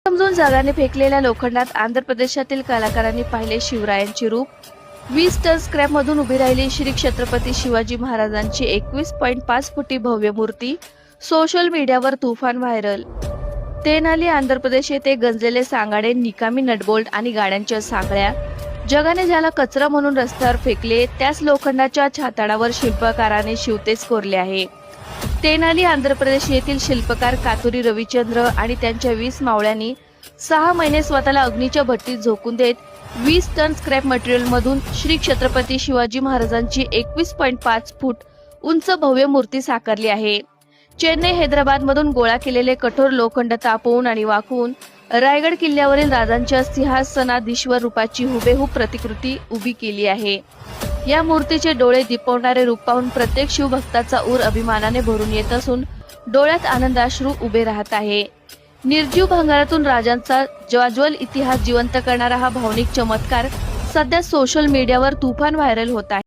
समजून जगाने फेकलेल्या लोखंडात आंध्र प्रदेशातील कलाकारांनी पाहिले शिवरायांचे रूप। 20 टन स्क्रॅप मधून उभी राहिली श्री छत्रपती शिवाजी महाराजांची 21.5 फुटी भव्य मूर्ती। सोशल मीडियावर तुफान व्हायरल। तेनाली आंध्र प्रदेश येथे गंजलेले सांगाडे, निकामी नटबोल्ट आणि गाड्यांच्या साखळ्या। जगाने ज्याला कचरा म्हणून रस्त्यावर फेकले त्याच लोखंडाच्या छाताडावर शिल्पकाराने शिवतेज कोरले आहे। तेनाली आंध्र प्रदेश येथील शिल्पकार कातुरी रविचंद्र आणि त्यांच्या 20 मावळ्यांनी 6 महिने स्वतःला अग्नीच्या भट्टीत झोकून देत 20 टन स्क्रॅप मटेरियल मधून श्री छत्रपती शिवाजी महाराजांची 21.5 फूट उंच भव्य मूर्ती साकारली आहे। चेन्नई, हैदराबाद मधून गोळा केलेले कठोर लोखंड तापवून आणि वाकवून रायगड किल्ल्यावरील राजांच्या सिंहासनाधीश्वर रूपाची हुबेहूब प्रतिकृती उभी केली आहे। या मूर्तीचे डोळे दिपवणारे रूप पाहून प्रत्येक शिवभक्ताचा ऊर अभिमानाने भरून येत असून डोळ्यात आनंदाश्रू उभे राहत आहे। निर्जीव भंगारातून राजांचा ज्वाज्वल इतिहास जिवंत करणारा हा भावनिक चमत्कार सध्या सोशल मीडियावर तुफान व्हायरल होत आहे।